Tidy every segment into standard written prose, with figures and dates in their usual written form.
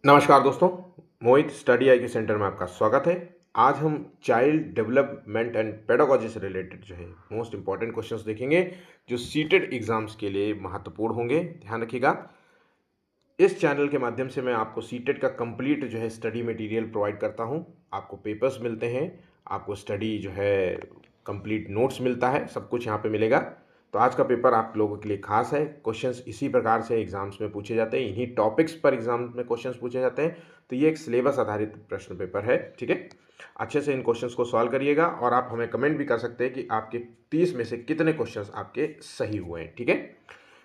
नमस्कार दोस्तों, मोहित स्टडी आई के सेंटर में आपका स्वागत है। आज हम चाइल्ड डेवलपमेंट एंड पेडागोजी से रिलेटेड जो है मोस्ट इंपॉर्टेंट क्वेश्चंस देखेंगे जो सीटेड एग्जाम्स के लिए महत्वपूर्ण होंगे। ध्यान रखिएगा, इस चैनल के माध्यम से मैं आपको सीटेड का कंप्लीट जो है स्टडी मटेरियल प्रोवाइड करता हूं। आपको पेपर्स मिलते हैं, आपको स्टडी जो है कंप्लीट नोट्स मिलता है, सब कुछ यहां पे मिलेगा। तो आज का पेपर आप लोगों के लिए खास है। क्वेश्चंस इसी प्रकार से एग्जाम्स में पूछे जाते हैं, इन्हीं टॉपिक्स पर एग्जाम में क्वेश्चंस पूछे जाते हैं। तो ये एक सिलेबस आधारित प्रश्न पेपर है, ठीक है। अच्छे से इन क्वेश्चंस को सॉल्व करिएगा और आप हमें कमेंट भी कर सकते हैं कि आपके 30 में से कितने क्वेश्चंस आपके सही हुए हैं, ठीक है।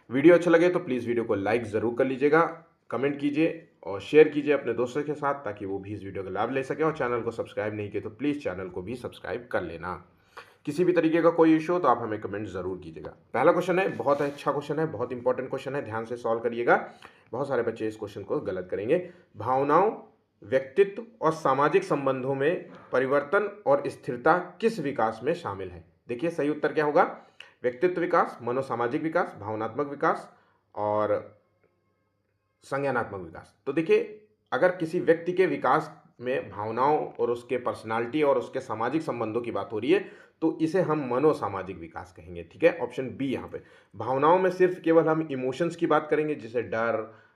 वीडियो अच्छा लगे तो प्लीज़ वीडियो को लाइक ज़रूर कर लीजिएगा, कमेंट कीजिए और शेयर कीजिए अपने दोस्तों के साथ ताकि वो भी इस वीडियो का लाभ ले सकें। और चैनल को सब्सक्राइब नहीं किए तो प्लीज़ चैनल को भी सब्सक्राइब कर लेना। किसी भी तरीके का कोई इशू हो तो आप हमें कमेंट ज़रूर कीजिएगा। पहला क्वेश्चन है, बहुत अच्छा क्वेश्चन है, बहुत इंपॉर्टेंट क्वेश्चन है, ध्यान से सॉल्व करिएगा। बहुत सारे बच्चे इस क्वेश्चन को गलत करेंगे। भावनाओं, व्यक्तित्व और सामाजिक संबंधों में परिवर्तन और स्थिरता किस विकास में शामिल है? देखिए सही उत्तर क्या होगा? व्यक्तित्व विकास, मनोसामाजिक विकास, भावनात्मक विकास और संज्ञानात्मक विकास। तो देखिए, अगर किसी व्यक्ति के विकास में भावनाओं और उसके पर्सनालिटी और उसके सामाजिक संबंधों की बात हो रही है तो इसे हम मनोसामाजिक विकास कहेंगे, ठीक है। ऑप्शन बी यहाँ पे। भावनाओं में सिर्फ केवल हम इमोशंस की बात करेंगे, जैसे डर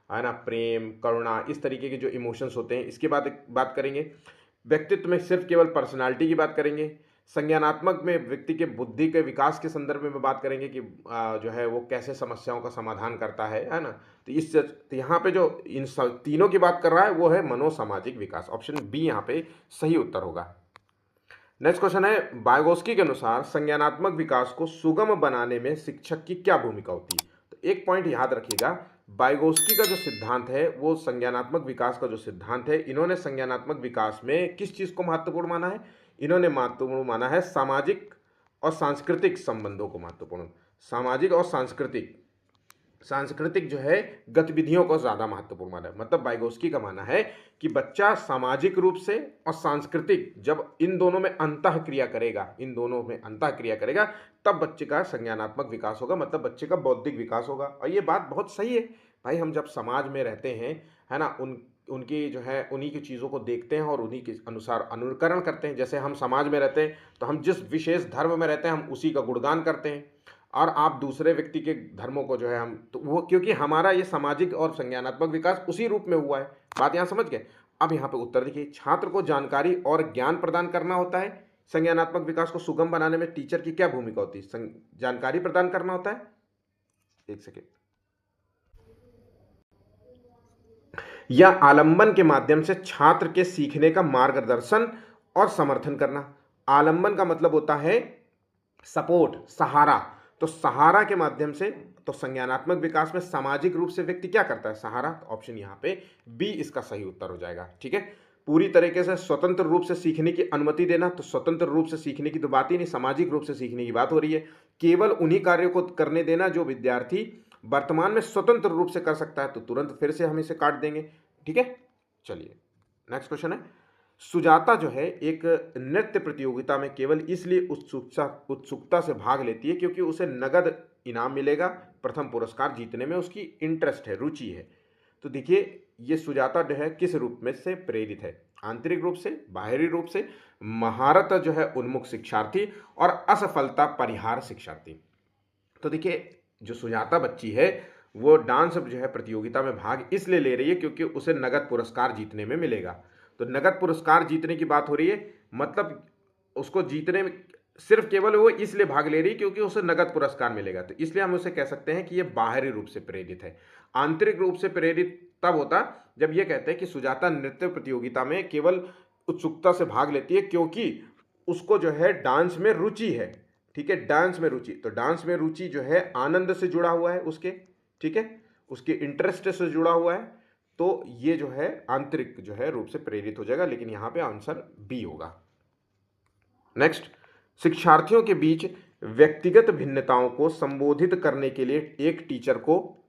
है ना, प्रेम, करुणा, इस तरीके के जो इमोशंस होते हैं इसकी बात करेंगे। व्यक्तित्व में सिर्फ केवल पर्सनालिटी की बात करेंगे। संज्ञानात्मक में व्यक्ति के बुद्धि के विकास के संदर्भ में बात करेंगे कि जो है वो कैसे समस्याओं का समाधान करता है ना। तो यहाँ पे जो इन तीनों की बात कर रहा है वो है मनोसामाजिक विकास। ऑप्शन बी यहाँ पे सही उत्तर होगा। नेक्स्ट क्वेश्चन है, वाइगोस्की के अनुसार संज्ञानात्मक विकास को सुगम बनाने में शिक्षक की क्या भूमिका होती है? तो एक पॉइंट याद रखिएगा, वाइगोस्की का जो सिद्धांत है वो संज्ञानात्मक विकास का जो सिद्धांत है, इन्होंने संज्ञानात्मक विकास में किस चीज को महत्वपूर्ण माना है? इन्होंने महत्वपूर्ण माना है सामाजिक और सांस्कृतिक संबंधों को महत्वपूर्ण। सामाजिक और सांस्कृतिक जो है गतिविधियों को ज़्यादा महत्वपूर्ण माना है। मतलब वाइगोस्की का मानना है कि बच्चा सामाजिक रूप से और सांस्कृतिक, जब इन दोनों में अंतःक्रिया करेगा तब बच्चे का संज्ञानात्मक विकास होगा, मतलब बच्चे का बौद्धिक विकास होगा। और ये बात बहुत सही है भाई, हम जब समाज में रहते हैं है ना, उनकी जो है उन्हीं की चीज़ों को देखते हैं और उन्हीं के अनुसार अनुकरण करते हैं। जैसे हम समाज में रहते हैं तो हम जिस विशेष धर्म में रहते हैं हम उसी का गुणगान करते हैं, और आप दूसरे व्यक्ति के धर्मों को जो है हम तो वो, क्योंकि हमारा ये सामाजिक और संज्ञानात्मक विकास उसी रूप में हुआ है। बात यहाँ समझ गए? अब यहाँ पे उत्तर देखिए, छात्र को जानकारी और ज्ञान प्रदान करना होता है। संज्ञानात्मक विकास को सुगम बनाने में टीचर की क्या भूमिका होती है? जानकारी प्रदान करना होता है। एक सेकेंड। या आलंबन के माध्यम से छात्र के सीखने का मार्गदर्शन और समर्थन करना। आलंबन का मतलब होता है सपोर्ट, सहारा। तो सहारा के माध्यम से, तो संज्ञानात्मक विकास में सामाजिक रूप से व्यक्ति क्या करता है? सहारा। तो ऑप्शन यहाँ पे बी इसका सही उत्तर हो जाएगा, ठीक है। पूरी तरीके से स्वतंत्र रूप से सीखने की अनुमति देना, तो स्वतंत्र रूप से सीखने की तो बात ही नहीं, सामाजिक रूप से सीखने की बात हो रही है। केवल उन्हीं कार्यों को करने देना जो विद्यार्थी वर्तमान में स्वतंत्र रूप से कर सकता है, तो तुरंत फिर से हम इसे काट देंगे, ठीक है। चलिए नेक्स्ट क्वेश्चन है, सुजाता जो है एक नृत्य प्रतियोगिता में केवल इसलिए उत्सुकता से भाग लेती है क्योंकि उसे नगद इनाम मिलेगा, प्रथम पुरस्कार जीतने में उसकी इंटरेस्ट है, रुचि है। तो देखिए ये सुजाता जो है किस रूप में से प्रेरित है? आंतरिक रूप से, बाहरी रूप से, महारत जो है उन्मुख शिक्षार्थी और असफलता परिहार शिक्षार्थी। तो देखिए जो सुजाता बच्ची है वो डांस जो है प्रतियोगिता में भाग इसलिए ले रही है क्योंकि उसे नगद पुरस्कार जीतने में मिलेगा। तो नगद पुरस्कार जीतने की बात हो रही है, मतलब उसको जीतने में सिर्फ केवल वो इसलिए भाग ले रही है क्योंकि उसे नगद पुरस्कार मिलेगा, तो इसलिए हम उसे कह सकते हैं कि ये बाहरी रूप से प्रेरित है। आंतरिक रूप से प्रेरित तब होता जब ये कहते हैं कि सुजाता नृत्य प्रतियोगिता में केवल उत्सुकता से भाग लेती है क्योंकि उसको जो है डांस में रुचि है, ठीक है। डांस में रुचि, तो डांस में रुचि जो है आनंद से जुड़ा हुआ है उसके, ठीक है, उसके इंटरेस्ट से जुड़ा हुआ है। तो ये जो है आंतरिक जो है रूप से प्रेरित हो जाएगा, लेकिन यहां पे आंसर बी होगा। नेक्स्ट, शिक्षार्थियों के बीच व्यक्तिगत भिन्नताओं को संबोधित करने के लिए एक टीचर को,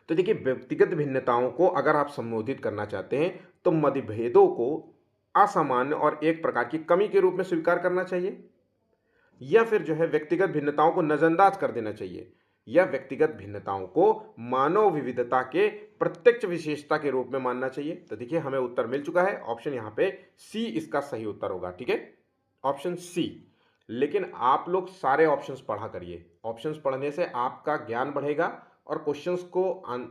तो देखिए व्यक्तिगत भिन्नताओं को अगर आप संबोधित करना चाहते हैं तो मतभेदों को असामान्य और एक प्रकार की कमी के रूप में स्वीकार करना चाहिए, या फिर जो है व्यक्तिगत भिन्नताओं को नजरअंदाज कर देना चाहिए। या व्यक्तिगत भिन्नताओं को मानव विविधता के प्रत्यक्ष विशेषता के रूप में मानना चाहिए? तो देखिए हमें उत्तर मिल चुका है, ऑप्शन यहाँ पे सी इसका सही उत्तर होगा। ठीक है, ऑप्शन सी। लेकिन आप लोग सारे ऑप्शंस पढ़ा करिए, ऑप्शंस पढ़ने से आपका ज्ञान बढ़ेगा और क्वेश्चंस को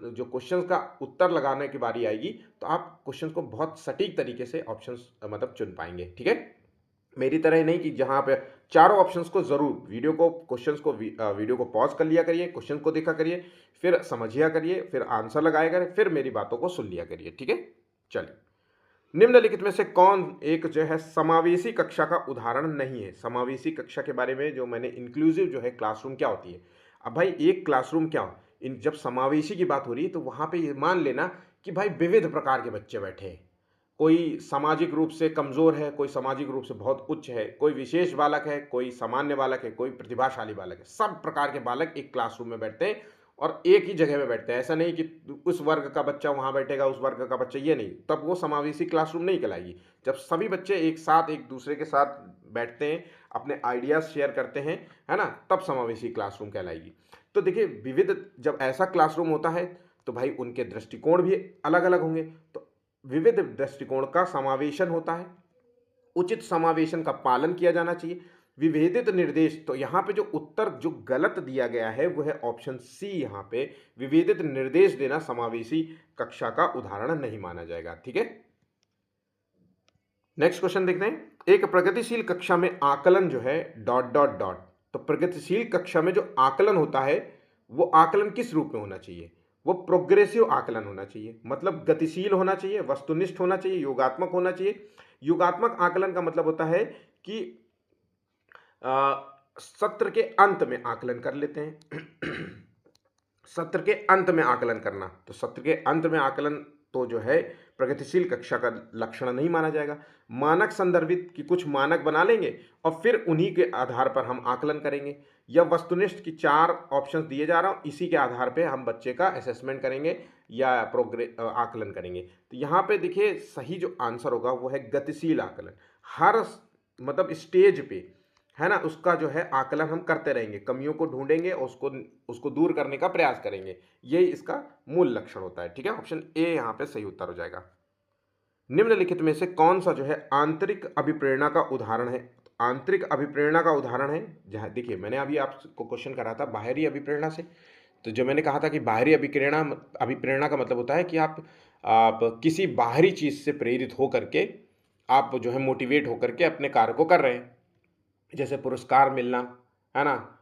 जो क्वेश्चंस का उत्तर लगाने की बारी आएगी तो आप क्वेश्चंस को बहुत सटीक तरीके से ऑप्शंस मतलब चुन पाएंगे। ठीक है, मेरी तरह नहीं कि जहां पे चारों ऑप्शंस को जरूर वीडियो को क्वेश्चंस को वीडियो को पॉज कर लिया करिए, क्वेश्चन को देखा करिए, फिर समझिया करिए, फिर आंसर लगाया करिए, फिर मेरी बातों को सुन लिया करिए। ठीक है, चलिए, निम्नलिखित में से कौन एक जो है समावेशी कक्षा का उदाहरण नहीं है? समावेशी कक्षा के बारे में जो मैंने इंक्लूसिव जो है क्लासरूम क्या होती है, अब भाई एक क्लासरूम क्या हो, इन जब समावेशी की बात हो रही है तो वहां पे ये मान लेना कि भाई विविध प्रकार के बच्चे बैठे हैं, कोई सामाजिक रूप से कमजोर है, कोई सामाजिक रूप से बहुत उच्च है, कोई विशेष बालक है, कोई सामान्य बालक है, कोई प्रतिभाशाली बालक है, सब प्रकार के बालक एक क्लासरूम में बैठते हैं और एक ही जगह में बैठते हैं। ऐसा नहीं कि उस वर्ग का बच्चा वहां बैठेगा, उस वर्ग का बच्चा, ये नहीं, तब वो समावेशी क्लासरूम नहीं कहलाएगी। जब सभी बच्चे एक साथ एक दूसरे के साथ बैठते हैं, अपने आइडियाज शेयर करते हैं, है ना, तब समावेशी क्लासरूम कहलाएगी। तो देखिए विविध जब ऐसा क्लासरूम होता है तो भाई उनके दृष्टिकोण भी अलग अलग होंगे, तो विविध दृष्टिकोण का समावेशन होता है, उचित समावेशन का पालन किया जाना चाहिए। विभेदित निर्देश, तो यहाँ पे जो उत्तर जो गलत दिया गया है वो है ऑप्शन सी। यहाँ पे विभेदित निर्देश देना समावेशी कक्षा का उदाहरण नहीं माना जाएगा। ठीक है, नेक्स्ट क्वेश्चन देखते हैं, एक प्रगतिशील कक्षा में आकलन जो है डॉट डॉट डॉट, तो प्रगतिशील कक्षा में जो आकलन होता है वो आकलन किस रूप में होना चाहिए? वो प्रोग्रेसिव आकलन होना चाहिए, मतलब गतिशील होना चाहिए, वस्तुनिष्ठ होना चाहिए, योगात्मक होना चाहिए। योगात्मक आकलन का मतलब होता है कि सत्र के अंत में आकलन कर लेते हैं। सत्र के अंत में आकलन करना, तो सत्र के अंत में आकलन तो जो है प्रगतिशील कक्षा का लक्षण नहीं माना जाएगा। मानक संदर्भित की कुछ मानक बना लेंगे और फिर उन्हीं के आधार पर हम आकलन करेंगे, या वस्तुनिष्ठ की चार ऑप्शंस दिए जा रहा हूं, इसी के आधार पे हम बच्चे का असेसमेंट करेंगे या आकलन करेंगे। तो यहाँ पे देखिए सही जो आंसर होगा वो है गतिशील आकलन। हर मतलब स्टेज पे, है ना, उसका जो है आकलन हम करते रहेंगे, कमियों को ढूंढेंगे और उसको उसको दूर करने का प्रयास करेंगे, यही इसका मूल लक्षण होता है। ठीक है, ऑप्शन ए यहाँ पे सही उत्तर हो जाएगा। निम्नलिखित में से कौन सा जो है आंतरिक अभिप्रेरणा का उदाहरण है? आंतरिक अभिप्रेरणा का उदाहरण है, जहाँ देखिए मैंने अभी आपको क्वेश्चन करा था बाहरी अभिप्रेरणा से, तो जो मैंने कहा था कि बाहरी अभिप्रेरणा अभिप्रेरणा का मतलब होता है कि आप किसी बाहरी चीज से प्रेरित होकर के आप जो है मोटिवेट होकर के अपने कार्य को कर रहे हैं, जैसे पुरस्कार मिलना, है ना,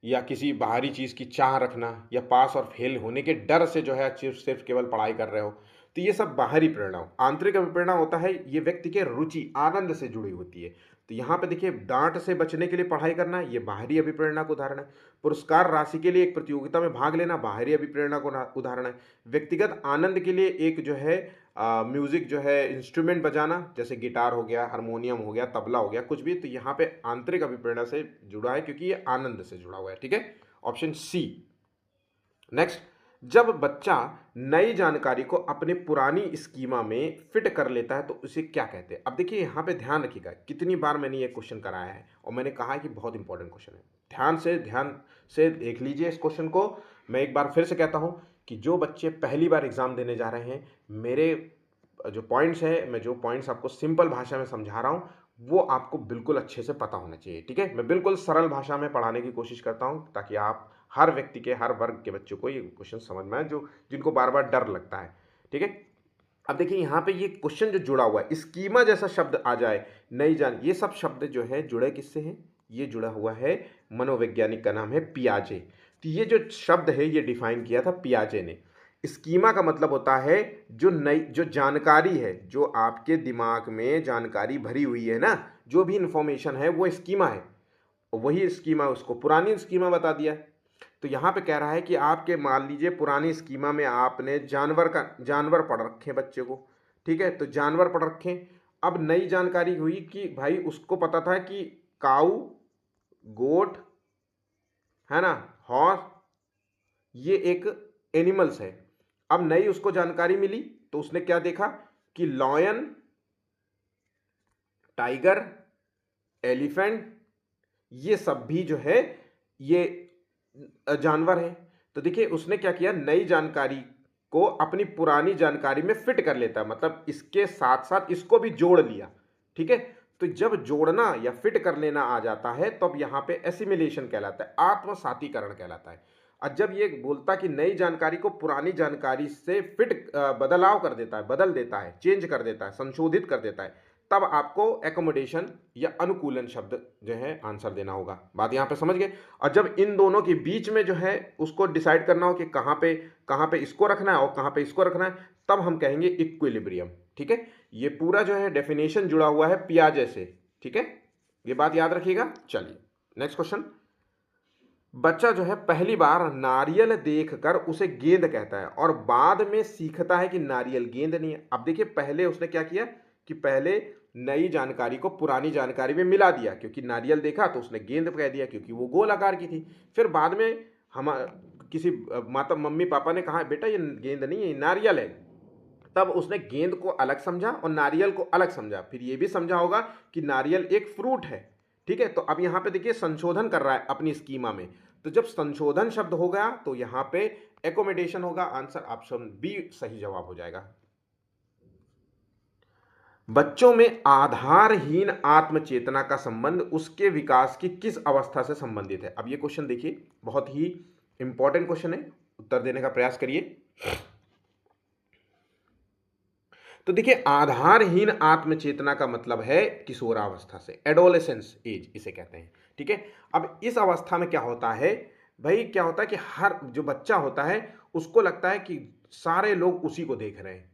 या किसी बाहरी चीज़ की चाह रखना, या पास और फेल होने के डर से जो है सिर्फ सिर्फ केवल पढ़ाई कर रहे हो, तो ये सब बाहरी प्रेरणा हो। आंतरिक अभिप्रेरणा होता है ये व्यक्ति के रुचि आनंद से जुड़ी होती है। तो यहाँ पे देखिए डांट से बचने के लिए पढ़ाई करना, ये बाहरी अभिप्रेरणा का उदाहरण है। पुरस्कार राशि के लिए एक प्रतियोगिता में भाग लेना बाहरी अभिप्रेरणा का उदाहरण है। व्यक्तिगत आनंद के लिए एक जो है म्यूजिक जो है इंस्ट्रूमेंट बजाना, जैसे गिटार हो गया, हारमोनियम हो गया, तबला हो गया, कुछ भी, तो यहाँ पे आंतरिक अभिप्रेरणा से जुड़ा है क्योंकि ये आनंद से जुड़ा हुआ है। ठीक है, ऑप्शन सी। नेक्स्ट, जब बच्चा नई जानकारी को अपने पुरानी स्कीमा में फिट कर लेता है तो उसे क्या कहते हैं? अब देखिए यहाँ पे ध्यान रखिएगा, कितनी बार मैंने ये क्वेश्चन कराया है और मैंने कहा है कि बहुत इंपॉर्टेंट क्वेश्चन है, ध्यान से देख लीजिए इस क्वेश्चन को। मैं एक बार फिर से कहता हूँ कि जो बच्चे पहली बार एग्जाम देने जा रहे हैं, मेरे जो पॉइंट्स है, मैं जो पॉइंट्स आपको सिंपल भाषा में समझा रहा हूँ वो आपको बिल्कुल अच्छे से पता होना चाहिए। ठीक है, मैं बिल्कुल सरल भाषा में पढ़ाने की कोशिश करता हूँ ताकि आप हर व्यक्ति के, हर वर्ग के बच्चों को ये क्वेश्चन समझ में आए, जो जिनको बार बार डर लगता है। ठीक है, अब देखिए यहाँ पे ये क्वेश्चन जो जुड़ा हुआ है, स्कीमा जैसा शब्द आ जाए, नई जान, ये सब शब्द जो है जुड़े किससे हैं? ये जुड़ा हुआ है मनोवैज्ञानिक का नाम है पियाजे। तो ये जो शब्द है ये डिफाइन किया था पियाजे ने। स्कीमा का मतलब होता है जो नई जो जानकारी है, जो आपके दिमाग में जानकारी भरी हुई है ना, जो भी इंफॉर्मेशन है वो स्कीमा है, वही स्कीमा उसको पुरानी स्कीमा बता दिया। तो यहाँ पे कह रहा है कि आपके मान लीजिए पुरानी स्कीमा में आपने जानवर पढ़ रखे बच्चे को, ठीक है, तो जानवर पढ़ रखे। अब नई जानकारी हुई कि भाई उसको पता था कि काऊ, गोट, है ना, हॉर्स, ये एक एनिमल्स है। अब नई उसको जानकारी मिली तो उसने क्या देखा कि लॉयन, टाइगर, एलिफेंट, ये सब भी जो है ये जानवर है। तो देखिए उसने क्या किया, नई जानकारी को अपनी पुरानी जानकारी में फिट कर लेता है, मतलब इसके साथ साथ इसको भी जोड़ लिया। ठीक है, तो जब जोड़ना या फिट कर लेना आ जाता है तब यहाँ पे एसिमिलेशन कहलाता है, आत्मसातीकरण कहलाता है। और जब ये बोलता कि नई जानकारी को पुरानी जानकारी से फिट बदलाव कर देता है, बदल देता है, चेंज कर देता है, संशोधित कर देता है, तब आपको एकोमोडेशन या अनुकूलन शब्द जो है आंसर देना होगा। बात यहाँ पे समझ गए। और जब इन दोनों के बीच में जो है उसको डिसाइड करना हो कि कहाँ पे इसको रखना है और कहाँ पे इसको रखना है, तब हम कहेंगे इक्विलिब्रियम। ठीक है, ये पूरा जो है डेफिनेशन जुड़ा हुआ है पियाजे से। ठीक है, ये बात याद रखिएगा। चलिए नेक्स्ट क्वेश्चन। बच्चा जो है पहली बार नारियल देखकर उसे गेंद कहता है और बाद में सीखता है कि नारियल गेंद नहीं है। अब देखिए पहले उसने क्या किया कि पहले नई जानकारी को पुरानी जानकारी में मिला दिया, क्योंकि नारियल देखा तो उसने गेंद कह दिया क्योंकि वो गोल आकार की थी। फिर बाद में हम किसी माता मम्मी पापा ने कहा बेटा ये गेंद नहीं है, ये नारियल है, तब उसने गेंद को अलग समझा और नारियल को अलग समझा। फिर ये भी समझा होगा कि नारियल एक फ्रूट है। ठीक है, तो अब यहाँ पे देखिए संशोधन कर रहा है अपनी स्कीमा में। तो जब संशोधन शब्द हो गया तो यहाँ पे एकोमोडेशन होगा। आंसर ऑप्शन बी सही जवाब हो जाएगा। बच्चों में आधारहीन आत्मचेतना का संबंध उसके विकास की किस अवस्था से संबंधित है। अब ये क्वेश्चन देखिए बहुत ही इंपॉर्टेंट क्वेश्चन है, उत्तर देने का प्रयास करिए। तो देखिए आधारहीन आत्मचेतना का मतलब है किशोरावस्था से, एडोलेसेंस एज इसे कहते हैं। ठीक है, अब इस अवस्था में क्या होता है भाई, क्या होता है कि हर जो बच्चा होता है उसको लगता है कि सारे लोग उसी को देख रहे हैं,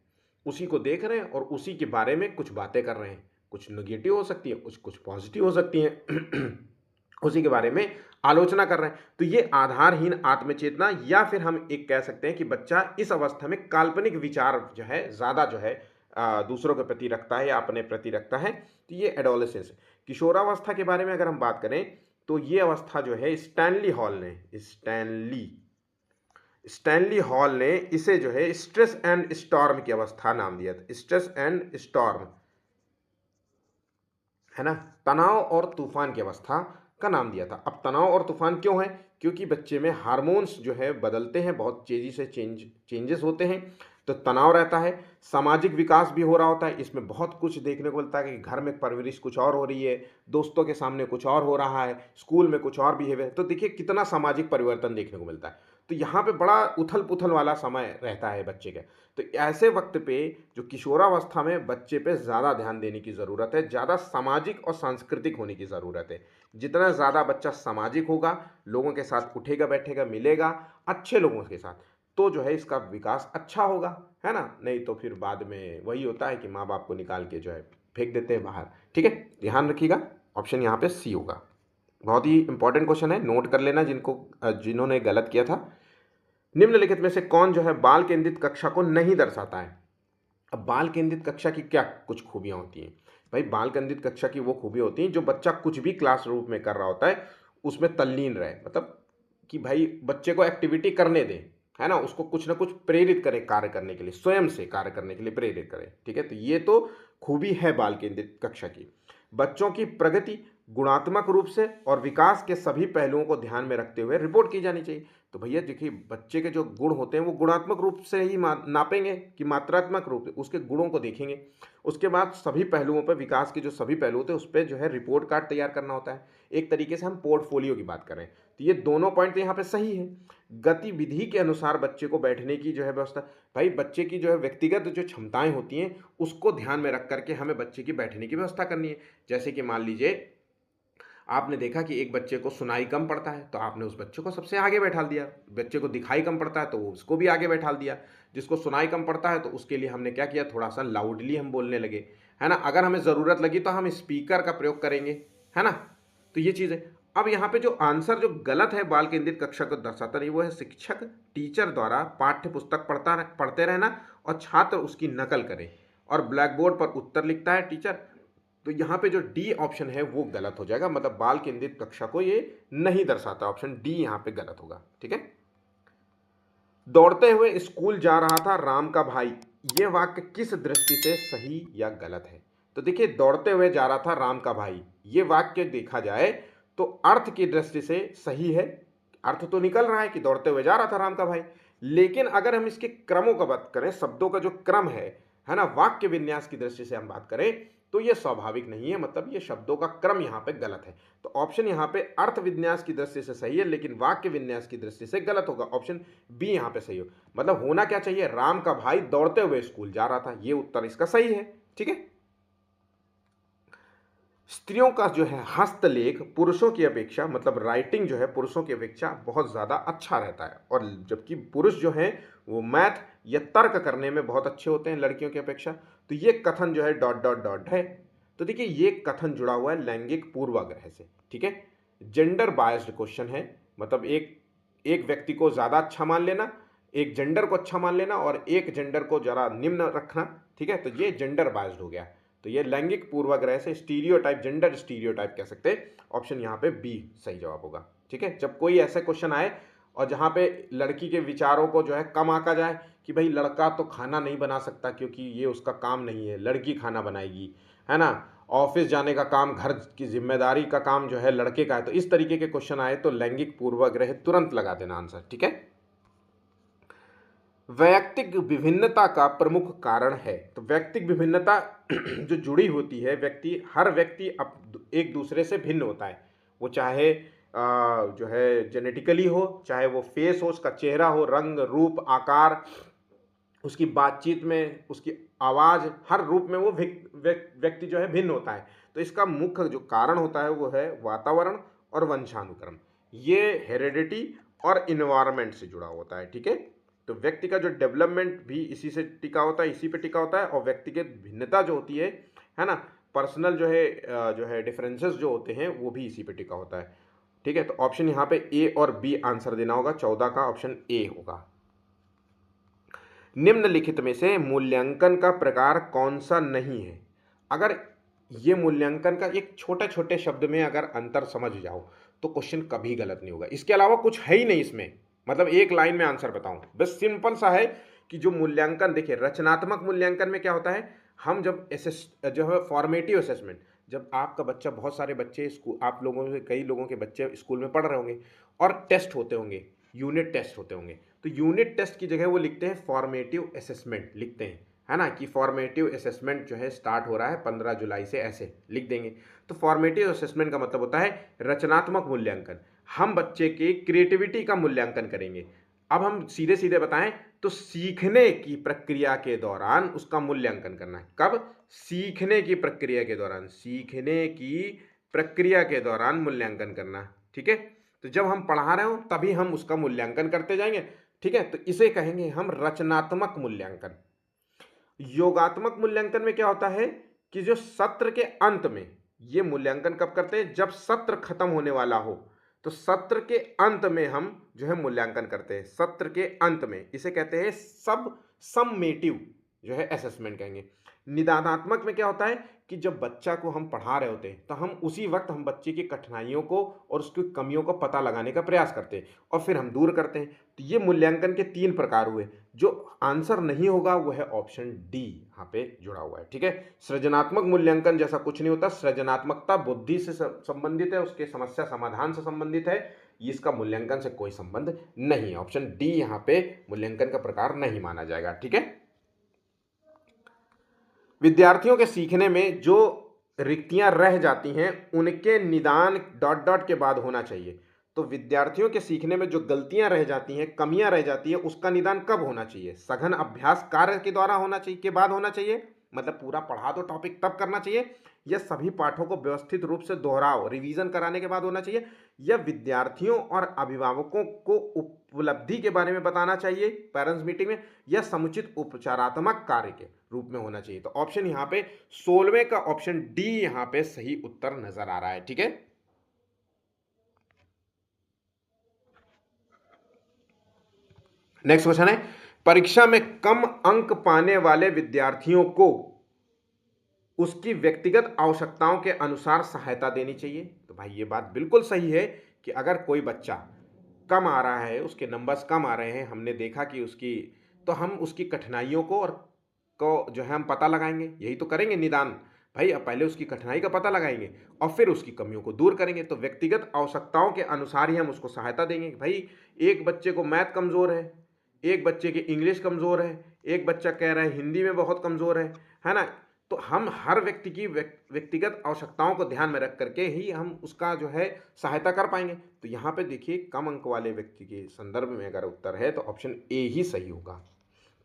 उसी को देख रहे हैं और उसी के बारे में कुछ बातें कर रहे हैं। कुछ नेगेटिव हो सकती है, कुछ पॉजिटिव हो सकती हैं उसी के बारे में आलोचना कर रहे हैं। तो ये आधारहीन आत्मचेतना, या फिर हम एक कह सकते हैं कि बच्चा इस अवस्था में काल्पनिक विचार जो है ज़्यादा जो है दूसरों के प्रति रखता है या अपने प्रति रखता है। तो ये एडोलेसेंस। किशोरावस्था के बारे में अगर हम बात करें तो ये अवस्था जो है स्टैनली हॉल ने इसे जो है स्ट्रेस एंड स्टॉर्म की अवस्था नाम दिया था। स्ट्रेस एंड स्टॉर्म है ना, तनाव और तूफान की अवस्था का नाम दिया था। अब तनाव और तूफान क्यों है, क्योंकि बच्चे में हार्मोन्स जो है बदलते हैं, बहुत तेजी से चेंजेस होते हैं, तो तनाव रहता है। सामाजिक विकास भी हो रहा होता है, इसमें बहुत कुछ देखने को मिलता है कि घर में परवरिश कुछ और हो रही है, दोस्तों के सामने कुछ और हो रहा है, स्कूल में कुछ और बिहेवियर। तो देखिए कितना सामाजिक परिवर्तन देखने को मिलता है। तो यहाँ पे बड़ा उथल पुथल वाला समय रहता है बच्चे का। तो ऐसे वक्त पे जो किशोरावस्था में बच्चे पे ज़्यादा ध्यान देने की ज़रूरत है, ज़्यादा सामाजिक और सांस्कृतिक होने की ज़रूरत है। जितना ज़्यादा बच्चा सामाजिक होगा, लोगों के साथ उठेगा बैठेगा मिलेगा, अच्छे लोगों के साथ, तो जो है इसका विकास अच्छा होगा, है ना। नहीं तो फिर बाद में वही होता है कि माँ बाप को निकाल के जो है फेंक देते हैं बाहर। ठीक है, ध्यान रखिएगा, ऑप्शन यहाँ पे सी होगा। बहुत ही इंपॉर्टेंट क्वेश्चन है, नोट कर लेना जिन्होंने गलत किया था। निम्नलिखित में से कौन जो है बाल केंद्रित कक्षा को नहीं दर्शाता है। अब बाल केंद्रित कक्षा की क्या कुछ खूबियाँ होती हैं भाई। बाल केंद्रित कक्षा की वो खूबी होती हैं जो बच्चा कुछ भी क्लास रूम में कर रहा होता है उसमें तल्लीन रहे, मतलब कि भाई बच्चे को एक्टिविटी करने दें, है ना, उसको कुछ ना कुछ प्रेरित करें कार्य करने के लिए, स्वयं से कार्य करने के लिए प्रेरित करें। ठीक है, तो ये तो खूबी है बाल केंद्रित कक्षा की। बच्चों की प्रगति गुणात्मक रूप से और विकास के सभी पहलुओं को ध्यान में रखते हुए रिपोर्ट की जानी चाहिए। तो भैया देखिए बच्चे के जो गुण होते हैं वो गुणात्मक रूप से ही नापेंगे कि मात्रात्मक रूप से, उसके गुणों को देखेंगे। उसके बाद सभी पहलुओं पर, विकास के जो सभी पहलू होते हैं उस पर जो है रिपोर्ट कार्ड तैयार करना होता है। एक तरीके से हम पोर्टफोलियो की बात करें तो ये दोनों पॉइंट तो यहाँ पे सही है। गतिविधि के अनुसार बच्चे को बैठने की जो है व्यवस्था, भाई बच्चे की जो है व्यक्तिगत जो क्षमताएं होती हैं उसको ध्यान में रख करके हमें बच्चे की बैठने की व्यवस्था करनी है। जैसे कि मान लीजिए आपने देखा कि एक बच्चे को सुनाई कम पड़ता है तो आपने उस बच्चे को सबसे आगे बैठा दिया, बच्चे को दिखाई कम पड़ता है तो उसको भी आगे बैठा दिया, जिसको सुनाई कम पड़ता है तो उसके लिए हमने क्या किया, थोड़ा सा लाउडली हम बोलने लगे, है ना। अगर हमें ज़रूरत लगी तो हम स्पीकर का प्रयोग करेंगे, है ना। तो ये चीज़ है। अब यहाँ पे जो आंसर जो गलत है बाल केंद्रित कक्षा को दर्शाता नहीं, वो है शिक्षक टीचर द्वारा पाठ्य पुस्तक पढ़ते रहना और छात्र उसकी नकल करे और ब्लैक बोर्ड पर उत्तर लिखता है टीचर। तो यहाँ पे जो डी ऑप्शन है वो गलत हो जाएगा, मतलब बाल केंद्रित कक्षा को ये नहीं दर्शाता। ऑप्शन डी यहाँ पे गलत होगा। ठीक है, दौड़ते हुए स्कूल जा रहा था राम का भाई, ये वाक्य किस दृष्टि से सही या गलत है। तो देखिए दौड़ते हुए जा रहा था राम का भाई, ये वाक्य देखा जाए तो अर्थ की दृष्टि से सही है। अर्थ तो निकल रहा है कि दौड़ते हुए जा रहा था राम का भाई, लेकिन अगर हम इसके क्रमों का बात करें, शब्दों का जो क्रम है ना, वाक्य विन्यास की दृष्टि से हम बात करें तो ये स्वाभाविक नहीं है, मतलब ये शब्दों का क्रम यहाँ पे गलत है। तो ऑप्शन यहाँ पे अर्थ विन्यास की दृष्टि से सही है, लेकिन वाक्य विन्यास की दृष्टि से गलत होगा। ऑप्शन बी यहाँ पे सही हो, मतलब होना क्या चाहिए, राम का भाई दौड़ते हुए स्कूल जा रहा था, ये उत्तर इसका सही है। ठीक है। स्त्रियों का जो है हस्तलेख पुरुषों की अपेक्षा, मतलब राइटिंग जो है पुरुषों की अपेक्षा बहुत ज़्यादा अच्छा रहता है, और जबकि पुरुष जो है वो मैथ या तर्क करने में बहुत अच्छे होते हैं लड़कियों की अपेक्षा। तो ये कथन जो है डॉट डॉट डॉट है। तो देखिए ये कथन जुड़ा हुआ है लैंगिक पूर्वाग्रह से। ठीक है, जेंडर बायस्ड क्वेश्चन है, मतलब एक एक व्यक्ति को ज़्यादा अच्छा मान लेना, एक जेंडर को अच्छा मान लेना और एक जेंडर को ज़रा निम्न रखना। ठीक है, तो ये जेंडर बायस्ड हो गया। तो ये लैंगिक पूर्वाग्रह से स्टीरियोटाइप, जेंडर स्टीरियोटाइप कह सकते हैं। ऑप्शन यहाँ पे बी सही जवाब होगा। ठीक है, जब कोई ऐसा क्वेश्चन आए और जहाँ पे लड़की के विचारों को जो है कम आंका जाए कि भाई लड़का तो खाना नहीं बना सकता क्योंकि ये उसका काम नहीं है, लड़की खाना बनाएगी, है ना, ऑफिस जाने का काम, घर की जिम्मेदारी का काम जो है लड़के का है, तो इस तरीके के क्वेश्चन आए तो लैंगिक पूर्वाग्रह तुरंत लगा देना आंसर। ठीक है। वैयक्तिक विभिन्नता का प्रमुख कारण है, तो वैयक्तिक विभिन्नता जो जुड़ी होती है, हर व्यक्ति एक दूसरे से भिन्न होता है, वो चाहे जो है जेनेटिकली हो, चाहे वो फेस हो, उसका चेहरा हो, रंग रूप आकार, उसकी बातचीत में, उसकी आवाज़, हर रूप में वो व्यक्ति जो है भिन्न होता है। तो इसका मुख्य जो कारण होता है वो है वातावरण और वंशानुक्रम, ये हेरेडिटी और इन्वायरमेंट से जुड़ा होता है। ठीक है, तो व्यक्ति का जो डेवलपमेंट भी इसी से टिका होता है, इसी पे टिका होता है, और व्यक्तिगत भिन्नता जो होती है ना, पर्सनल जो है डिफरेंसेस जो होते हैं वो भी इसी पे टिका होता है। ठीक है, तो ऑप्शन यहाँ पे ए और बी आंसर देना होगा, 14 का ऑप्शन ए होगा। निम्नलिखित में से मूल्यांकन का प्रकार कौन सा नहीं है। अगर ये मूल्यांकन का एक छोटे छोटे शब्द में अगर अंतर समझ जाओ तो क्वेश्चन कभी गलत नहीं होगा। इसके अलावा कुछ है ही नहीं इसमें, मतलब एक लाइन में आंसर बताऊं, बस सिंपल सा है कि जो मूल्यांकन, देखिए रचनात्मक मूल्यांकन में क्या होता है, हम जब जो है फॉर्मेटिव असेसमेंट, जब आपका बच्चा, बहुत सारे बच्चे स्कूल, आप लोगों से कई लोगों के बच्चे स्कूल में पढ़ रहे होंगे और टेस्ट होते होंगे, यूनिट टेस्ट होते होंगे, तो यूनिट टेस्ट की जगह वो लिखते हैं फॉर्मेटिव असेसमेंट लिखते हैं, है ना, कि फॉर्मेटिव असेसमेंट जो है स्टार्ट हो रहा है 15 जुलाई से, ऐसे लिख देंगे। तो फॉर्मेटिव असेसमेंट का मतलब होता है रचनात्मक मूल्यांकन, हम बच्चे की क्रिएटिविटी का मूल्यांकन करेंगे। अब हम सीधे सीधे बताएं तो सीखने की प्रक्रिया के दौरान उसका मूल्यांकन करना है। कब? सीखने की प्रक्रिया के दौरान, सीखने की प्रक्रिया के दौरान मूल्यांकन करना। ठीक है, तो जब हम पढ़ा रहे हो तभी हम उसका मूल्यांकन करते जाएंगे। ठीक है, तो इसे कहेंगे हम रचनात्मक मूल्यांकन। योगात्मक मूल्यांकन में क्या होता है कि जो सत्र के अंत में, ये मूल्यांकन कब करते हैं, जब सत्र खत्म होने वाला हो, तो सत्र के अंत में हम जो है मूल्यांकन करते हैं, सत्र के अंत में, इसे कहते हैं सम्मेटिव जो है असेसमेंट कहेंगे। निदानात्मक में क्या होता है कि जब बच्चा को हम पढ़ा रहे होते हैं तो हम उसी वक्त हम बच्चे की कठिनाइयों को और उसकी कमियों को पता लगाने का प्रयास करते हैं और फिर हम दूर करते हैं। तो ये मूल्यांकन के 3 प्रकार हुए। जो आंसर नहीं होगा वो है ऑप्शन डी, यहाँ पे जुड़ा हुआ है। ठीक है, सृजनात्मक मूल्यांकन जैसा कुछ नहीं होता, सृजनात्मकता बुद्धि से संबंधित है, उसके समस्या समाधान से संबंधित है, इसका मूल्यांकन से कोई संबंध नहीं है। ऑप्शन डी यहाँ पे मूल्यांकन का प्रकार नहीं माना जाएगा। ठीक है, विद्यार्थियों के सीखने में जो रिक्तियां रह जाती हैं उनके निदान डॉट डॉट के बाद होना चाहिए। तो विद्यार्थियों के सीखने में जो गलतियां रह जाती हैं, कमियां रह जाती है, उसका निदान कब होना चाहिए? सघन अभ्यास कार्य के द्वारा होना चाहिए, के बाद होना चाहिए, मतलब पूरा पढ़ा दो टॉपिक तब करना चाहिए, या सभी पाठों को व्यवस्थित रूप से दोहराओ रिवीजन कराने के बाद होना चाहिए, या विद्यार्थियों और अभिभावकों को उपलब्धि के बारे में बताना चाहिए पेरेंट्स मीटिंग में, या समुचित उपचारात्मक कार्य के रूप में होना चाहिए। तो ऑप्शन यहाँ पे 16वें का ऑप्शन डी यहाँ पे सही उत्तर नजर आ रहा है। ठीक है, नेक्स्ट क्वेश्चन है, परीक्षा में कम अंक पाने वाले विद्यार्थियों को उसकी व्यक्तिगत आवश्यकताओं के अनुसार सहायता देनी चाहिए। तो भाई ये बात बिल्कुल सही है कि अगर कोई बच्चा कम आ रहा है, उसके नंबर्स कम आ रहे हैं, हमने देखा कि उसकी, तो हम उसकी कठिनाइयों को और जो है हम पता लगाएंगे, यही तो करेंगे निदान। भाई अब पहले उसकी कठिनाई का पता लगाएंगे और फिर उसकी कमियों को दूर करेंगे। तो व्यक्तिगत आवश्यकताओं के अनुसार ही हम उसको सहायता देंगे। भाई एक बच्चे को मैथ कमज़ोर है, एक बच्चे की इंग्लिश कमज़ोर है, एक बच्चा कह रहा है हिंदी में बहुत कमज़ोर है ना? तो हम हर व्यक्ति की व्यक्तिगत आवश्यकताओं को ध्यान में रख करके ही हम उसका जो है सहायता कर पाएंगे। तो यहाँ पे देखिए कम अंक वाले व्यक्ति के संदर्भ में अगर उत्तर है तो ऑप्शन ए ही सही होगा।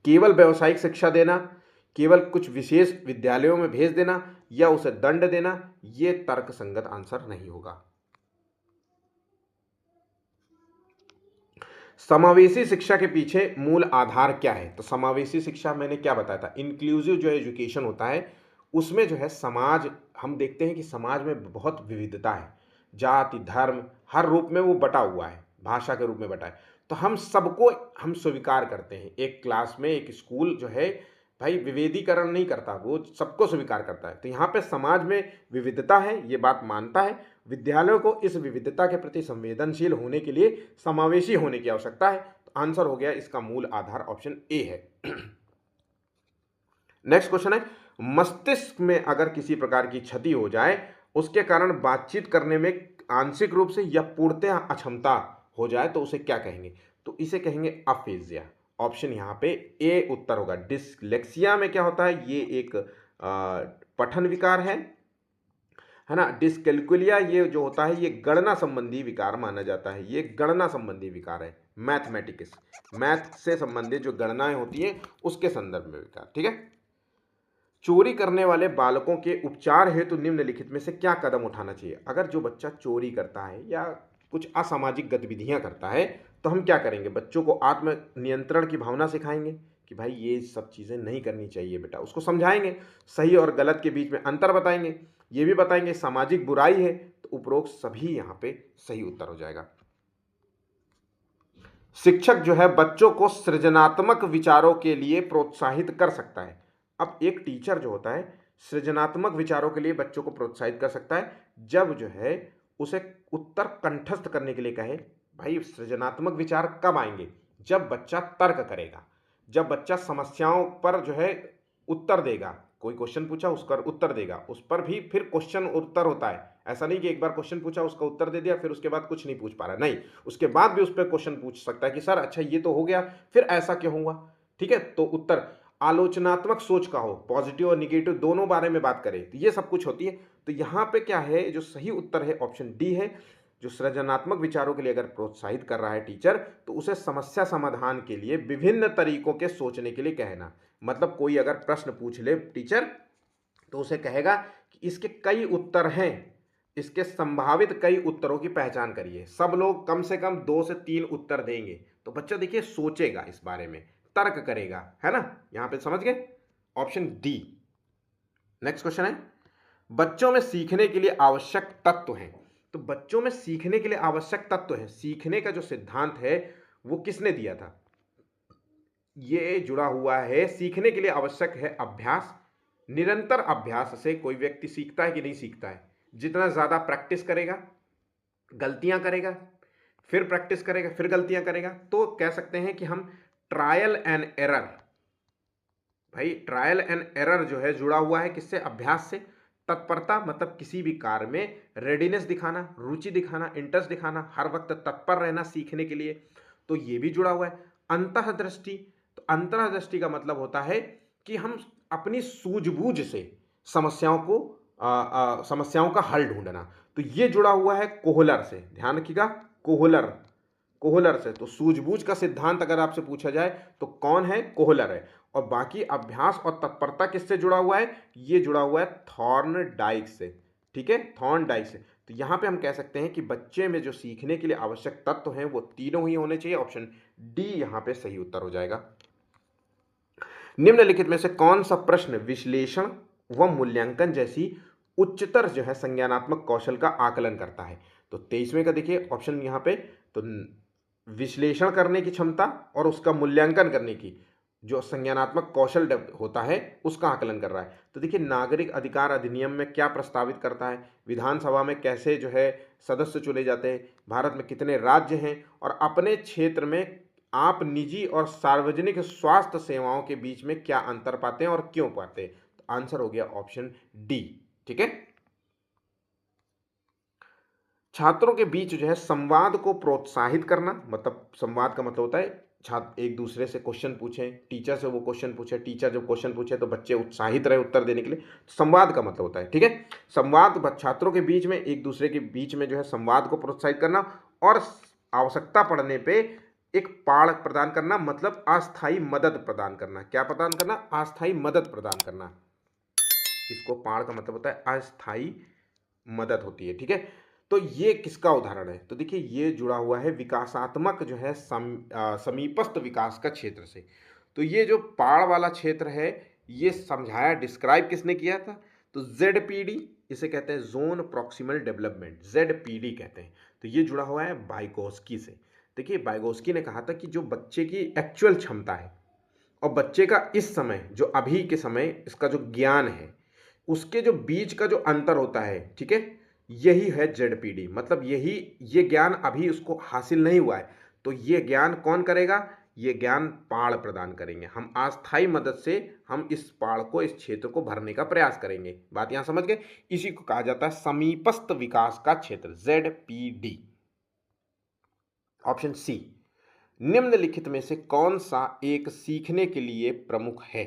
केवल व्यावसायिक शिक्षा देना, केवल कुछ विशेष विद्यालयों में भेज देना या उसे दंड देना, ये तर्कसंगत आंसर नहीं होगा। समावेशी शिक्षा के पीछे मूल आधार क्या है? तो समावेशी शिक्षा मैंने क्या बताया था, इंक्लूसिव जो एजुकेशन होता है उसमें जो है समाज, हम देखते हैं कि समाज में बहुत विविधता है, जाति धर्म हर रूप में वो बटा हुआ है, भाषा के रूप में बटा है। तो हम सबको हम स्वीकार करते हैं। एक क्लास में एक स्कूल जो है भाई विभेदीकरण नहीं करता, वो सबको स्वीकार करता है। तो यहाँ पे समाज में विविधता है, ये बात मानता है। विद्यालयों को इस विविधता के प्रति संवेदनशील होने के लिए समावेशी होने की आवश्यकता है। तो आंसर हो गया इसका मूल आधार ऑप्शन ए है। नेक्स्ट क्वेश्चन है, मस्तिष्क में अगर किसी प्रकार की क्षति हो जाए, उसके कारण बातचीत करने में आंशिक रूप से या पूर्णतः अक्षमता हो जाए तो उसे क्या कहेंगे? तो इसे कहेंगे अफेजिया। ऑप्शन यहाँ पे ए उत्तर होगा। डिसलेक्सिया में क्या होता है, ये एक पठन विकार है ना। डिसकैलकुलिया ये जो होता है ये गणना संबंधी विकार माना जाता है, ये गणना संबंधी विकार है। मैथमेटिक्स, मैथ से संबंधित जो गणनाएं होती हैं उसके संदर्भ में विकार, ठीक है। चोरी करने वाले बालकों के उपचार हेतु निम्नलिखित में से क्या कदम उठाना चाहिए? अगर जो बच्चा चोरी करता है या कुछ असामाजिक गतिविधियां करता है तो हम क्या करेंगे? बच्चों को आत्म नियंत्रण की भावना सिखाएंगे कि भाई ये सब चीज़ें नहीं करनी चाहिए बेटा, उसको समझाएंगे, सही और गलत के बीच में अंतर बताएंगे, ये भी बताएंगे सामाजिक बुराई है। तो उपरोक्त सभी यहाँ पे सही उत्तर हो जाएगा। शिक्षक जो है बच्चों को सृजनात्मक विचारों के लिए प्रोत्साहित कर सकता है। अब एक टीचर जो होता है सृजनात्मक विचारों के लिए बच्चों को प्रोत्साहित कर सकता है जब जो है उसे उत्तर कंठस्थ करने के लिए कहे। भाई सृजनात्मक विचार कब आएंगे? जब बच्चा तर्क करेगा, जब बच्चा समस्याओं पर जो है उत्तर देगा, कोई क्वेश्चन पूछा उसका उत्तर देगा, उस पर भी फिर क्वेश्चन उत्तर होता है। ऐसा नहीं कि एक बार क्वेश्चन पूछा उसका उत्तर दे दिया फिर उसके बाद कुछ नहीं पूछ पा रहा, नहीं, उसके बाद भी उस पर क्वेश्चन पूछ सकता है कि सर अच्छा ये तो हो गया, फिर ऐसा क्यों हुआ, ठीक है। तो उत्तर आलोचनात्मक सोच का हो, पॉजिटिव और निगेटिव दोनों बारे में बात करें, तो ये सब कुछ होती है। तो यहाँ पे क्या है, जो सही उत्तर है ऑप्शन डी है। जो सृजनात्मक विचारों के लिए अगर प्रोत्साहित कर रहा है टीचर तो उसे समस्या समाधान के लिए विभिन्न तरीकों के सोचने के लिए कहना। मतलब कोई अगर प्रश्न पूछ ले टीचर तो उसे कहेगा कि इसके कई उत्तर हैं, इसके संभावित कई उत्तरों की पहचान करिए। सब लोग कम से कम 2 से 3 उत्तर देंगे तो बच्चा देखिए सोचेगा, इस बारे में तर्क करेगा, है ना। यहां पे समझ गए, ऑप्शन डी। नेक्स्ट क्वेश्चन है, बच्चों में सीखने के लिए आवश्यक तत्व हैं। तो बच्चों में सीखने के लिए आवश्यक तत्व है, सीखने का जो सिद्धांत है वो किसने दिया था? ये जुड़ा हुआ है, सीखने के लिए आवश्यक है अभ्यास। निरंतर अभ्यास से कोई व्यक्ति सीखता है कि नहीं सीखता है? जितना ज्यादा प्रैक्टिस करेगा, गलतियां करेगा, फिर प्रैक्टिस करेगा, फिर गलतियां करेगा, तो कह सकते हैं कि हम ट्रायल एंड एरर। भाई ट्रायल एंड एरर जो है जुड़ा हुआ है किससे? अभ्यास से। तत्परता मतलब किसी भी कार्य में रेडीनेस दिखाना, रुचि दिखाना, इंटरेस्ट दिखाना, हर वक्त तत्पर रहना सीखने के लिए, तो ये भी जुड़ा हुआ है। अंतःदृष्टि, तो अंतःदृष्टि का मतलब होता है कि हम अपनी सूझबूझ से समस्याओं का हल ढूंढना, तो ये जुड़ा हुआ है कोहलर से। ध्यान रखिएगा, कोहलर, कोहलर से। तो सूझबूझ का सिद्धांत अगर आपसे पूछा जाए तो कौन है? कोहलर है। और बाकी अभ्यास और तत्परता किससे जुड़ा हुआ है? ये जुड़ा हुआ है थॉर्नडाइक से, ठीक है, थॉर्नडाइक से। तो यहां पे हम कह सकते हैं कि बच्चे में जो सीखने के लिए आवश्यक तत्व हैं वो तीनों ही होने चाहिए। ऑप्शन डी यहां पे सही उत्तर हो जाएगा। निम्नलिखित में से कौन सा प्रश्न विश्लेषण व मूल्यांकन जैसी उच्चतर जो है संज्ञानात्मक कौशल का आकलन करता है? तो 23वें का देखिए ऑप्शन यहाँ पे, तो विश्लेषण करने की क्षमता और उसका मूल्यांकन करने की जो संज्ञानात्मक कौशल होता है उसका आकलन कर रहा है। तो देखिए नागरिक अधिकार अधिनियम में क्या प्रस्तावित करता है, विधानसभा में कैसे जो है सदस्य चुने जाते हैं, भारत में कितने राज्य हैं, और अपने क्षेत्र में आप निजी और सार्वजनिक स्वास्थ्य सेवाओं के बीच में क्या अंतर पाते हैं और क्यों पाते हैं। तो आंसर हो गया ऑप्शन डी। ठीक है। छात्रों के बीच जो है संवाद को प्रोत्साहित करना, मतलब संवाद का मतलब होता है छात्र एक दूसरे से क्वेश्चन पूछें, टीचर से वो क्वेश्चन पूछे, टीचर जब क्वेश्चन पूछे तो बच्चे उत्साहित रहे उत्तर देने के लिए, संवाद का मतलब होता है। ठीक है। संवाद छात्रों के बीच में, एक दूसरे के बीच में जो है संवाद को प्रोत्साहित करना और आवश्यकता पड़ने पे एक पाड़ प्रदान करना, मतलब अस्थायी मदद प्रदान करना। क्या प्रदान करना? अस्थायी मदद प्रदान करना। इसको पाड़ का मतलब होता है अस्थायी मदद होती है। ठीक है। तो ये किसका उदाहरण है? तो देखिए ये जुड़ा हुआ है विकासात्मक जो है समीपस्थ विकास का क्षेत्र से। तो ये जो पाड़ वाला क्षेत्र है, ये समझाया, डिस्क्राइब किसने किया था? तो ZPD, इसे कहते हैं जोन प्रॉक्सिमल डेवलपमेंट, ZPD कहते हैं। तो ये जुड़ा हुआ है वाइगोस्की से। देखिए वाइगोस्की ने कहा था कि जो बच्चे की एक्चुअल क्षमता है और बच्चे का इस समय जो अभी के समय इसका जो ज्ञान है, उसके जो बीच का जो अंतर होता है, ठीक है, यही है ZPD। मतलब यही, ये ज्ञान अभी उसको हासिल नहीं हुआ है, तो ये ज्ञान कौन करेगा? ये ज्ञान पाड़ प्रदान करेंगे। हम अस्थायी मदद से हम इस पाड़ को, इस क्षेत्र को भरने का प्रयास करेंगे। बात यहां समझ गए? इसी को कहा जाता है समीपस्थ विकास का क्षेत्र, ZPD। ऑप्शन सी, निम्नलिखित में से कौन सा एक सीखने के लिए प्रमुख है?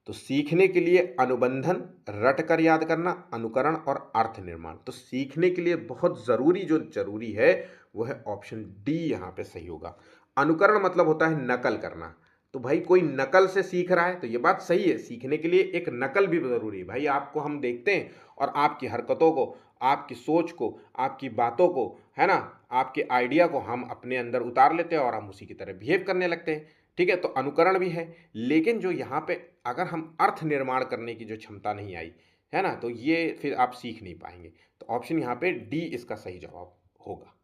तो सीखने के लिए अनुबंधन, रट कर याद करना, अनुकरण और अर्थ निर्माण। तो सीखने के लिए बहुत जरूरी, जो जरूरी है वो है ऑप्शन डी, यहां पे सही होगा। अनुकरण मतलब होता है नकल करना। तो भाई कोई नकल से सीख रहा है तो ये बात सही है, सीखने के लिए एक नकल भी जरूरी है। भाई आपको हम देखते हैं और आपकी हरकतों को, आपकी सोच को, आपकी बातों को, है ना, आपके आइडिया को हम अपने अंदर उतार लेते हैं और हम उसी की तरह बिहेव करने लगते हैं। ठीक है। तो अनुकरण भी है, लेकिन जो यहाँ पे अगर हम अर्थ निर्माण करने की जो क्षमता नहीं आई है ना, तो ये फिर आप सीख नहीं पाएंगे। तो ऑप्शन यहाँ पे डी इसका सही जवाब होगा।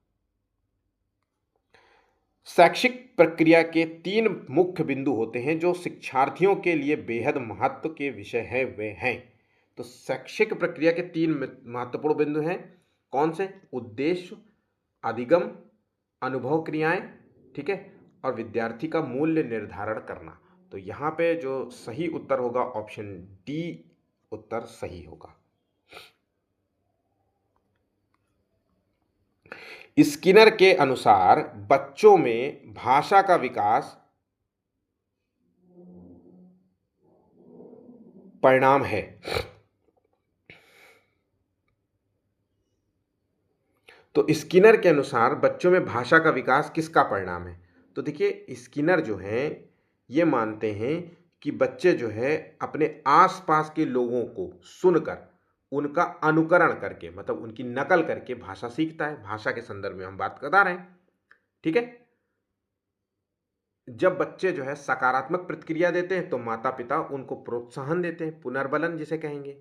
शैक्षिक प्रक्रिया के 3 मुख्य बिंदु होते हैं जो शिक्षार्थियों के लिए बेहद महत्व के विषय है, वे हैं। तो शैक्षिक प्रक्रिया के 3 महत्वपूर्ण बिंदु हैं। कौन से? उद्देश्य, अधिगम, अनुभव क्रियाएं, ठीक है, और विद्यार्थी का मूल्य निर्धारण करना। तो यहाँ पे जो सही उत्तर होगा ऑप्शन डी उत्तर सही होगा। स्किनर के अनुसार बच्चों में भाषा का विकास परिणाम है। तो स्किनर के अनुसार बच्चों में भाषा का विकास किसका परिणाम है? तो देखिए स्किनर जो हैं ये मानते हैं कि बच्चे जो है अपने आसपास के लोगों को सुनकर, उनका अनुकरण करके, मतलब उनकी नकल करके भाषा सीखता है। भाषा के संदर्भ में हम बात बता रहे हैं। ठीक है। जब बच्चे जो है सकारात्मक प्रतिक्रिया देते हैं तो माता पिता उनको प्रोत्साहन देते हैं, पुनर्बलन जिसे कहेंगे।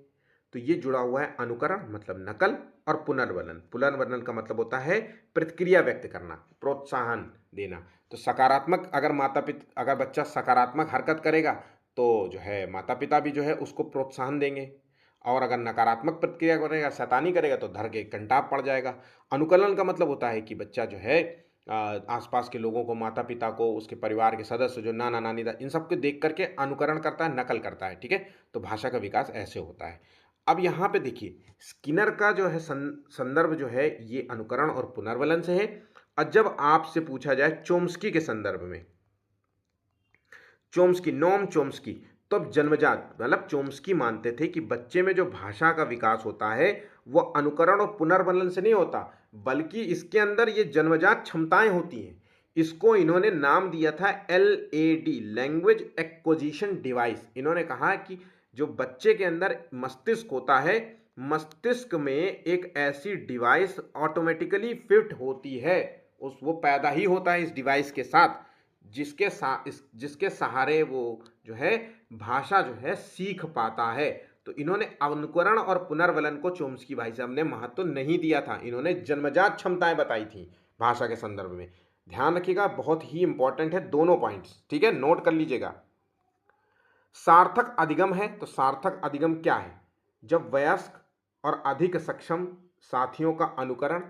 तो ये जुड़ा हुआ है अनुकरण मतलब नकल, और पुनर्बलन, पुनर्बलन का मतलब होता है प्रतिक्रिया व्यक्त करना, प्रोत्साहन देना। तो सकारात्मक, अगर बच्चा सकारात्मक हरकत करेगा तो जो है माता पिता भी जो है उसको प्रोत्साहन देंगे, और अगर नकारात्मक प्रतिक्रिया करेगा, शैतानी करेगा, तो धर के कंटाप पड़ जाएगा। अनुकलन का मतलब होता है कि बच्चा जो है आसपास के लोगों को, माता पिता को, उसके परिवार के सदस्य जो नाना नानी इन सबको देख करके अनुकरण करता है, नकल करता है। ठीक है। तो भाषा का विकास ऐसे होता है। अब यहाँ पे देखिए स्किनर का जो है संदर्भ जो है ये अनुकरण और पुनर्बलन से है। और जब आपसे पूछा जाए चोम्स्की के संदर्भ में, चोम्स्की, नोम चोम्स्की, तो अब जन्मजात, मतलब चोम्स्की मानते थे कि बच्चे में जो भाषा का विकास होता है वो अनुकरण और पुनर्बलन से नहीं होता, बल्कि इसके अंदर ये जन्मजात क्षमताएं होती हैं। इसको इन्होंने नाम दिया था LAD, लैंग्वेज एक्विजिशन डिवाइस। इन्होंने कहा कि जो बच्चे के अंदर मस्तिष्क होता है, मस्तिष्क में एक ऐसी डिवाइस ऑटोमेटिकली फिट होती है, उस वो पैदा ही होता है इस डिवाइस के साथ, जिसके सहारे वो जो है भाषा जो है सीख पाता है। तो इन्होंने अनुकरण और पुनर्बलन को चोम्स्की भाई साहब ने महत्व नहीं दिया था, इन्होंने जन्मजात क्षमताएं बताई थी भाषा के संदर्भ में। ध्यान रखिएगा, बहुत ही इंपॉर्टेंट है दोनों पॉइंट्स। ठीक है, नोट कर लीजिएगा। सार्थक अधिगम है, तो सार्थक अधिगम क्या है? जब वयस्क और अधिक सक्षम साथियों का अनुकरण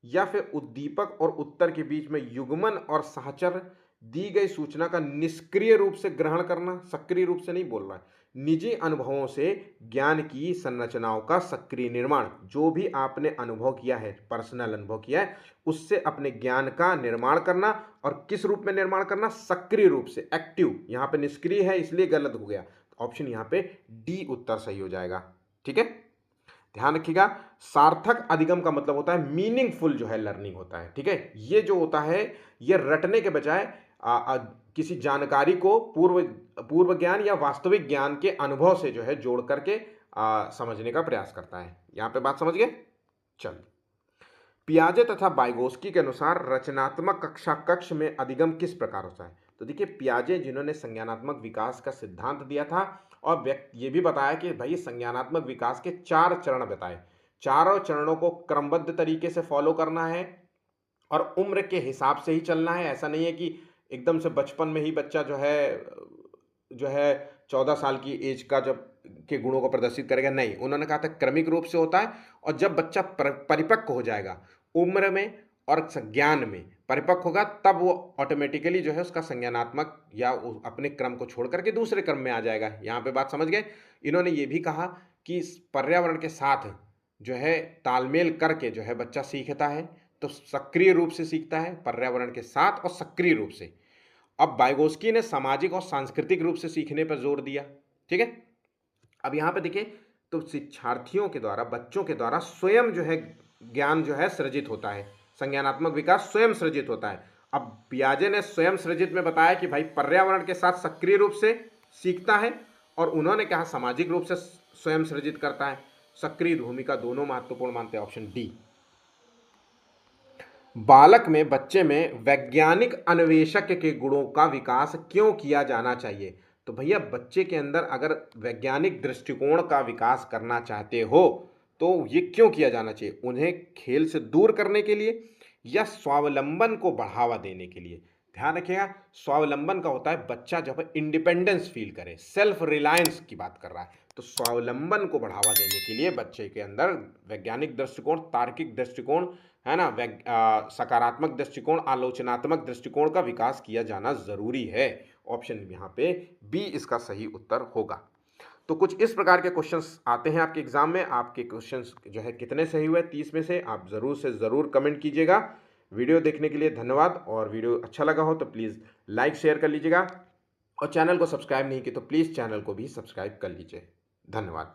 या फिर उद्दीपक और उत्तर के बीच में युग्मन और सहचर दी गई सूचना का निष्क्रिय रूप से ग्रहण करना, सक्रिय रूप से नहीं बोल रहा है, निजी अनुभवों से ज्ञान की संरचनाओं का सक्रिय निर्माण। जो भी आपने अनुभव किया है, पर्सनल अनुभव किया है, उससे अपने ज्ञान का निर्माण करना। और किस रूप में निर्माण करना? सक्रिय रूप से, एक्टिव। यहाँ पे निष्क्रिय है इसलिए गलत हो गया। ऑप्शन यहाँ पे डी उत्तर सही हो जाएगा। ठीक है, ध्यान रखिएगा। सार्थक अधिगम का मतलब होता है मीनिंगफुल जो है लर्निंग होता है। ठीक है, ये जो होता है ये रटने के बजाय किसी जानकारी को पूर्व ज्ञान या वास्तविक ज्ञान के अनुभव से जो है जोड़ करके समझने का प्रयास करता है। यहां पे बात समझ गए? चल, पियाजे तथा वाइगोस्की के अनुसार रचनात्मक कक्षा कक्ष में अधिगम किस प्रकार होता है? तो देखिए, पियाजे जिन्होंने संज्ञानात्मक विकास का सिद्धांत दिया था और ये भी बताया कि भाई संज्ञानात्मक विकास के 4 चरण बताए। चारों चरणों को क्रमबद्ध तरीके से फॉलो करना है और उम्र के हिसाब से ही चलना है। ऐसा नहीं है कि एकदम से बचपन में ही बच्चा जो है 14 साल की एज का जब के गुणों को प्रदर्शित करेगा, नहीं। उन्होंने कहा था क्रमिक रूप से होता है और जब बच्चा परिपक्व हो जाएगा उम्र में और ज्ञान में परिपक्व होगा, तब वो ऑटोमेटिकली जो है उसका संज्ञानात्मक या अपने क्रम को छोड़ करके दूसरे क्रम में आ जाएगा। यहाँ पे बात समझ गए? इन्होंने ये भी कहा कि पर्यावरण के साथ जो है तालमेल करके जो है बच्चा सीखता है, तो सक्रिय रूप से सीखता है पर्यावरण के साथ और सक्रिय रूप से। अब वाइगोस्की ने सामाजिक और सांस्कृतिक रूप से सीखने पर जोर दिया। ठीक है, अब यहाँ पे देखिए, तो शिक्षार्थियों के द्वारा, बच्चों के द्वारा स्वयं जो है ज्ञान जो है सृजित होता है। संज्ञानात्मक विकास स्वयं सृजित होता है। अब पियाजे ने स्वयं सृजित में बताया कि भाई पर्यावरण के साथ सक्रिय रूप से सीखता है, और उन्होंने कहा सामाजिक रूप से स्वयं सृजित करता है। सक्रिय भूमिका दोनों महत्वपूर्ण मानते हैं, ऑप्शन डी। बालक में, बच्चे में वैज्ञानिक अन्वेषक के गुणों का विकास क्यों किया जाना चाहिए? तो भैया, बच्चे के अंदर अगर वैज्ञानिक दृष्टिकोण का विकास करना चाहते हो तो ये क्यों किया जाना चाहिए? उन्हें खेल से दूर करने के लिए या स्वावलंबन को बढ़ावा देने के लिए? ध्यान रखिएगा, स्वावलंबन का होता है बच्चा जब इंडिपेंडेंस फील करे, सेल्फ रिलायंस की बात कर रहा है। तो स्वावलंबन को बढ़ावा देने के लिए बच्चे के अंदर वैज्ञानिक दृष्टिकोण, तार्किक दृष्टिकोण, है ना, सकारात्मक दृष्टिकोण, आलोचनात्मक दृष्टिकोण का विकास किया जाना जरूरी है। ऑप्शन यहाँ पे बी इसका सही उत्तर होगा। तो कुछ इस प्रकार के क्वेश्चंस आते हैं आपके एग्जाम में। आपके क्वेश्चंस जो है कितने सही हुए 30 में से? आप जरूर से ज़रूर कमेंट कीजिएगा। वीडियो देखने के लिए धन्यवाद, और वीडियो अच्छा लगा हो तो प्लीज़ लाइक शेयर कर लीजिएगा, और चैनल को सब्सक्राइब नहीं किया तो प्लीज़ चैनल को भी सब्सक्राइब कर लीजिए। धन्यवाद।